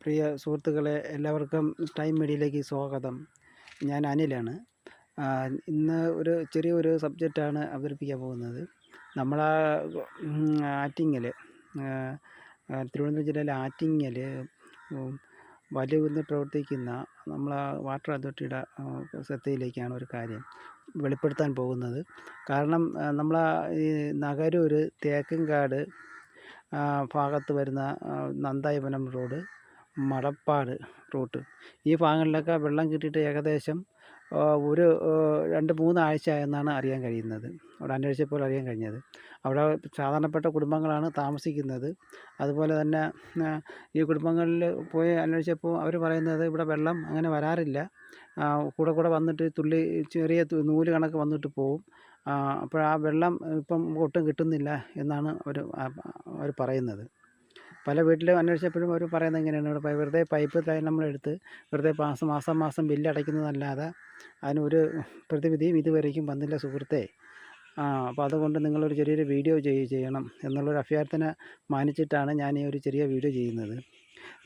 പ്രിയ സുഹൃത്തുക്കളെ, എല്ലാവർക്കും ടൈം മീഡിയയിലേക്ക് സ്വാഗതം. ഞാൻ അനിലാണ്. ഇന്ന് ചെറിയൊരു സബ്ജക്റ്റാണ് അവതരിപ്പിക്കാൻ പോകുന്നത്. നമ്മളാ ആറ്റിങ്ങൽ, തിരുവനന്തപുരം ജില്ലയിലെ ആറ്റിങ്ങൽ വലിയകുന്നിൽ പ്രവർത്തിക്കുന്ന നമ്മളാ വാട്ടർ അതോറിറ്റിയുടെ ശ്രദ്ധയിലേക്കാണ് ഒരു കാര്യം വെളിപ്പെടുത്താൻ പോകുന്നത്. കാരണം നമ്മളാ ഈ നഗരൂർ തേക്കിൻകാട് ഭാഗത്ത് വരുന്ന നന്ദായവനം റോഡ്, മടപ്പാട് റൂട്ട്, ഈ ഭാഗങ്ങളിലൊക്കെ വെള്ളം കിട്ടിയിട്ട് ഏകദേശം 2-3 ആഴ്ചയായെന്നാണ് അറിയാൻ കഴിയുന്നത്. അവിടെ അന്വേഷിച്ചപ്പോൾ അറിയാൻ കഴിഞ്ഞത്. അവിടെ സാധാരണപ്പെട്ട കുടുംബങ്ങളാണ് താമസിക്കുന്നത്. അതുപോലെ തന്നെ ഈ കുടുംബങ്ങളിൽ പോയി അന്വേഷിച്ചപ്പോൾ അവർ പറയുന്നത് ഇവിടെ വെള്ളം അങ്ങനെ വരാറില്ല, കൂടെ വന്നിട്ട് ചെറിയ നൂല് കണക്ക് വന്നിട്ട് പോവും. അപ്പോൾ ആ വെള്ളം ഇപ്പം ഒട്ടും കിട്ടുന്നില്ല എന്നാണ് അവർ പറയുന്നത്. പല വീട്ടിലും അന്വേഷിച്ചപ്പോഴും അവർ പറയുന്നത് ഇങ്ങനെയാണ്, ഇവിടെ വെറുതെ പൈപ്പ് ലൈൻ നമ്മളെടുത്ത് വെറുതെ മാസം ബില്ല് അടയ്ക്കുന്നതല്ലാതെ അതിനൊരു പ്രതിവിധിയും ഇതുവരേക്കും വന്നില്ല സുഹൃത്തേ. അപ്പോൾ അതുകൊണ്ട് നിങ്ങളൊരു ചെറിയൊരു വീഡിയോ ചെയ്യണം എന്നുള്ളൊരു അഭ്യർത്ഥന മാനിച്ചിട്ടാണ് ഞാൻ ഈ ഒരു ചെറിയ വീഡിയോ ചെയ്യുന്നത്.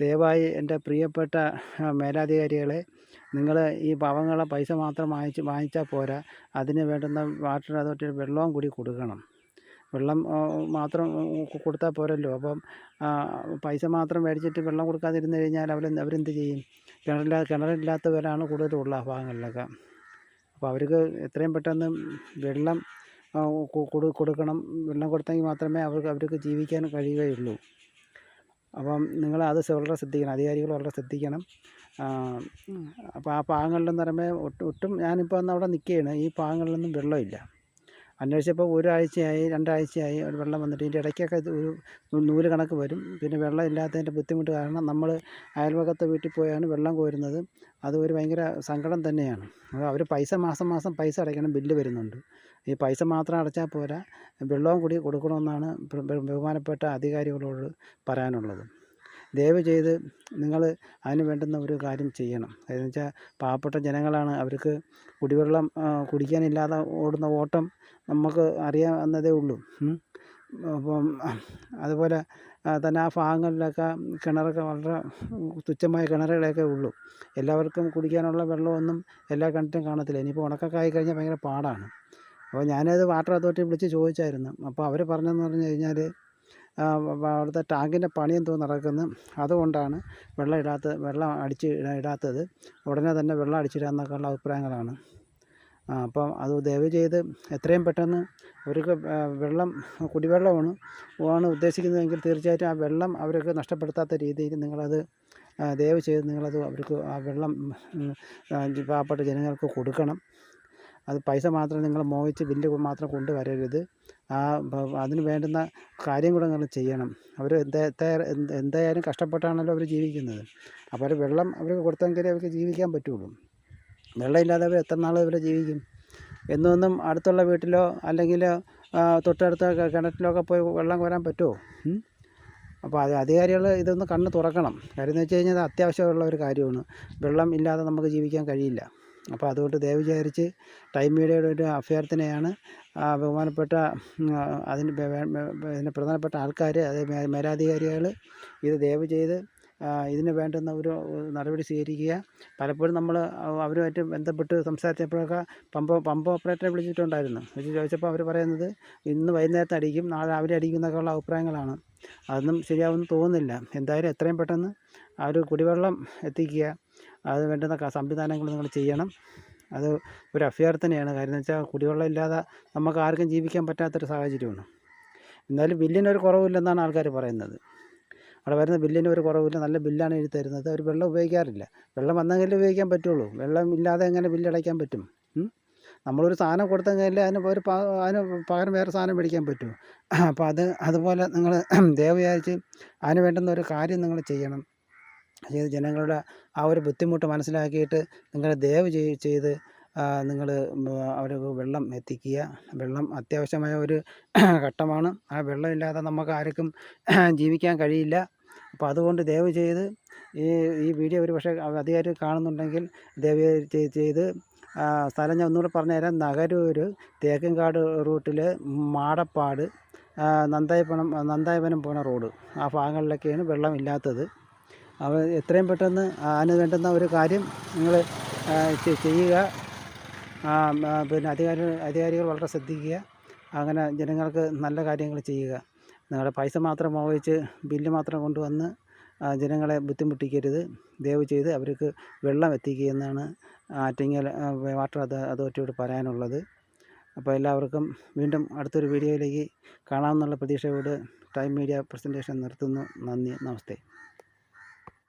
ദയവായി എൻ്റെ പ്രിയപ്പെട്ട മേലധികാരികളെ, നിങ്ങൾ ഈ പാവങ്ങളെ പൈസ മാത്രം വാങ്ങിച്ചാൽ പോരാ, അതിന് വേണ്ടുന്ന വാട്ടർ അതോറിറ്റി വെള്ളവും കൂടി കൊടുക്കണം. വെള്ളം മാത്രം കൊടുത്താൽ പോരല്ലോ. അപ്പം പൈസ മാത്രം മേടിച്ചിട്ട് വെള്ളം കൊടുക്കാതിരുന്ന് കഴിഞ്ഞാൽ അവരെന്ത് ചെയ്യും? കിണറില്ലാത്തവരാണ് കൂടുതലുള്ള ആ ഭാഗങ്ങളിലൊക്കെ. അപ്പോൾ അവർക്ക് എത്രയും പെട്ടെന്ന് വെള്ളം കൊടുക്കണം. വെള്ളം കൊടുത്തെങ്കിൽ മാത്രമേ അവർക്ക് ജീവിക്കാൻ കഴിയുകയുള്ളൂ. അപ്പം നിങ്ങളത് വളരെ ശ്രദ്ധിക്കണം, അധികാരികൾ വളരെ ശ്രദ്ധിക്കണം. അപ്പോൾ ആ ഭാഗങ്ങളിലെന്ന് പറയുമ്പോൾ ഒട്ടും ഞാനിപ്പോൾ അവിടെ നിൽക്കുകയാണ്, ഈ ഭാഗങ്ങളിലൊന്നും വെള്ളമില്ല. അന്വേഷിച്ചപ്പോൾ 1 ആഴ്ചയായി 2 ആഴ്ചയായി ഒരു വെള്ളം വന്നിട്ട് ഇതിൻ്റെ ഇടയ്ക്കൊക്കെ ഒരു നൂല് കണക്ക് വരും. പിന്നെ വെള്ളം ഇല്ലാത്തതിൻ്റെ ബുദ്ധിമുട്ട് കാരണം നമ്മൾ അയൽവക്കത്തെ വീട്ടിൽ പോയാണ് വെള്ളം കോരുന്നത്. അത് ഒരു ഭയങ്കര സങ്കടം തന്നെയാണ്. അവർ മാസം പൈസ അടയ്ക്കണം, ബില്ല് വരുന്നുണ്ട്. ഈ പൈസ മാത്രം അടച്ചാൽ പോരാ, വെള്ളവും കൂടി കൊടുക്കണമെന്നാണ് ബഹുമാനപ്പെട്ട അധികാരികളോട് പറയാനുള്ളത്. ദയവ് ചെയ്ത് നിങ്ങൾ അതിന് വേണ്ടുന്ന ഒരു കാര്യം ചെയ്യണം. അതെന്ന് വെച്ചാൽ പാവപ്പെട്ട ജനങ്ങളാണ്, അവർക്ക് കുടിവെള്ളം കുടിക്കാനില്ലാതെ ഓടുന്ന ഓട്ടം നമുക്ക് അറിയാവുന്നതേ ഉള്ളൂ. അപ്പം അതുപോലെ തന്നെ ആ ഭാഗങ്ങളിലൊക്കെ കിണറൊക്കെ വളരെ തുച്ഛമായ കിണറുകളൊക്കെ ഉള്ളൂ. എല്ലാവർക്കും കുടിക്കാനുള്ള വെള്ളമൊന്നും എല്ലാ കിണറ്റിലും കാണത്തില്ല. ഇനിയിപ്പോൾ ഉണക്കൊക്കെ ആയിക്കഴിഞ്ഞാൽ ഭയങ്കര പാടാണ്. അപ്പോൾ ഞാനത് വാട്ടർ അതോറിറ്റി വിളിച്ച് ചോദിച്ചായിരുന്നു. അപ്പോൾ അവർ പറഞ്ഞതെന്ന് പറഞ്ഞു കഴിഞ്ഞാൽ അവിടുത്തെ ടാങ്കിൻ്റെ പണി എന്തോ നടക്കുന്നു, അതുകൊണ്ടാണ് വെള്ളം ഇടാത്തത്. ഉടനെ തന്നെ വെള്ളം അടിച്ചിടാമെന്നൊക്കെയുള്ള അഭിപ്രായങ്ങളാണ്. അപ്പം അത് ദയവ് ചെയ്ത് എത്രയും പെട്ടെന്ന് അവർക്ക് കുടിവെള്ളമാണ് ഉദ്ദേശിക്കുന്നതെങ്കിൽ തീർച്ചയായിട്ടും ആ വെള്ളം അവർക്ക് നഷ്ടപ്പെടുത്താത്ത രീതിയിൽ നിങ്ങളത് ദയവ് ചെയ്ത് അവർക്ക് ആ വെള്ളം പാവപ്പെട്ട ജനങ്ങൾക്ക് കൊടുക്കണം. അത് പൈസ മാത്രം നിങ്ങൾ മോഹിച്ച് ബില്ല് മാത്രം കൊണ്ടുവരരുത്. അതിന് വേണ്ടുന്ന കാര്യം കൂടെ നിങ്ങൾ ചെയ്യണം. അവർ എന്തായാലും കഷ്ടപ്പെട്ടാണല്ലോ അവർ ജീവിക്കുന്നത്. അപ്പോൾ വെള്ളം അവർക്ക് കൊടുത്തെങ്കിലേ അവർക്ക് ജീവിക്കാൻ പറ്റുള്ളൂ. വെള്ളമില്ലാതെ അവർ എത്ര നാൾ ഇവരെ ജീവിക്കും? എന്നും അടുത്തുള്ള വീട്ടിലോ അല്ലെങ്കിൽ തൊട്ടടുത്ത കിണറ്റിലൊക്കെ പോയി വെള്ളം കോരാൻ പറ്റുമോ? അപ്പോൾ അധികാരികൾ ഇതൊന്ന് കണ്ണ് തുറക്കണം. കാര്യം എന്ന് വെച്ച് കഴിഞ്ഞാൽ അത് അത്യാവശ്യമുള്ള ഒരു കാര്യമാണ്. വെള്ളം ഇല്ലാതെ നമുക്ക് ജീവിക്കാൻ കഴിയില്ല. അപ്പോൾ അതുകൊണ്ട് ദയവ് വിചാരിച്ച് ടൈം മീഡിയയുടെ ഒരു അഭ്യർത്ഥനയാണ്. ബഹുമാനപ്പെട്ട ഇതിന് പ്രധാനപ്പെട്ട ആൾക്കാർ, അതായത് മേലധികാരികൾ, ഇത് ദയവ് ചെയ്ത് ഇതിന് വേണ്ടുന്ന ഒരു നടപടി സ്വീകരിക്കുക. പലപ്പോഴും നമ്മൾ അവരുമായിട്ട് ബന്ധപ്പെട്ട് സംസാരിച്ചപ്പോഴൊക്കെ പമ്പ് ഓപ്പറേറ്ററെ വിളിച്ചിട്ടുണ്ടായിരുന്നു. ചോദിച്ചപ്പോൾ അവർ പറയുന്നത് ഇന്ന് വൈകുന്നേരത്ത് അടിക്കും, നാളെ രാവിലെ അടിക്കും എന്നൊക്കെയുള്ള അഭിപ്രായങ്ങളാണ്. അതൊന്നും ശരിയാവുമെന്ന് തോന്നുന്നില്ല. എന്തായാലും എത്രയും പെട്ടെന്ന് ആ ഒരു കുടിവെള്ളം എത്തിക്കുക, അത് വേണ്ടുന്ന സംവിധാനങ്ങൾ നിങ്ങൾ ചെയ്യണം. അത് ഒരു അഭ്യർത്ഥനയാണ്. കാര്യം എന്ന് വെച്ചാൽ കുടിവെള്ളം ഇല്ലാതെ നമുക്ക് ആർക്കും ജീവിക്കാൻ പറ്റാത്തൊരു സാഹചര്യമാണ്. എന്നാലും ബില്ലിനൊരു കുറവില്ലെന്നാണ് ആൾക്കാർ പറയുന്നത്. അവിടെ വരുന്ന ബില്ലിന് ഒരു കുറവില്ല, നല്ല ബില്ലാണ് എഴുതി തരുന്നത്. അവർ വെള്ളം ഉപയോഗിക്കാറില്ല. വെള്ളം വന്നെങ്കിലേ ഉപയോഗിക്കാൻ പറ്റുള്ളൂ. വെള്ളം ഇല്ലാതെ എങ്ങനെ ബില്ലടയ്ക്കാൻ പറ്റും? നമ്മളൊരു സാധനം കൊടുത്തെങ്കിൽ അതിന് പകരം വേറെ സാധനം മേടിക്കാൻ പറ്റുമോ? അപ്പോൾ അതുപോലെ നിങ്ങൾ ദയവ് വിചാരിച്ച് അതിന് വേണ്ടുന്ന ഒരു കാര്യം നിങ്ങൾ ചെയ്യണം. ജനങ്ങളുടെ ആ ഒരു ബുദ്ധിമുട്ട് മനസ്സിലാക്കിയിട്ട് നിങ്ങൾ ദയവ് ചെയ്ത് നിങ്ങൾ അവർക്ക് വെള്ളം എത്തിക്കുക. വെള്ളം അത്യാവശ്യമായ ഒരു ഘട്ടമാണ്. ആ വെള്ളമില്ലാതെ നമുക്ക് ആർക്കും ജീവിക്കാൻ കഴിയില്ല. അപ്പോൾ അതുകൊണ്ട് ദയവ് ചെയ്ത് ഈ വീഡിയോ ഒരു പക്ഷേ അധികാരികൾ കാണുന്നുണ്ടെങ്കിൽ ദയവ് ചെയ്ത് സ്ഥലം ഞാൻ ഒന്നുകൂടെ പറഞ്ഞുതരാം. നഗരൂർ തേക്കിൻകാട് റൂട്ടിൽ മാടപ്പാട് നന്ദായവനം പോണ റോഡ്, ആ ഭാഗങ്ങളിലൊക്കെയാണ് വെള്ളമില്ലാത്തത്. എത്രയും പെട്ടെന്ന് അതിന് വേണ്ടുന്ന ഒരു കാര്യം നിങ്ങൾ ചെയ്യുക. പിന്നെ അധികാരികൾ വളരെ ശ്രദ്ധിക്കുക. അങ്ങനെ ജനങ്ങൾക്ക് നല്ല കാര്യങ്ങൾ ചെയ്യുക. നിങ്ങളുടെ പൈസ മാത്രം മോഹിച്ച് ബില്ല് മാത്രം കൊണ്ടുവന്ന് ജനങ്ങളെ ബുദ്ധിമുട്ടിക്കരുത്. ദയവ് ചെയ്ത് അവർക്ക് വെള്ളം എത്തിക്കുക എന്നാണ് ആറ്റിങ്ങൽ വാട്ടർ അതോറിറ്റിയോട് പറയാനുള്ളത്. അപ്പോൾ എല്ലാവർക്കും വീണ്ടും അടുത്തൊരു വീഡിയോയിലേക്ക് കാണാമെന്നുള്ള പ്രതീക്ഷയോട് ടൈം മീഡിയ പ്രസൻറ്റേഷൻ നിർത്തുന്നു. നന്ദി, നമസ്തേ.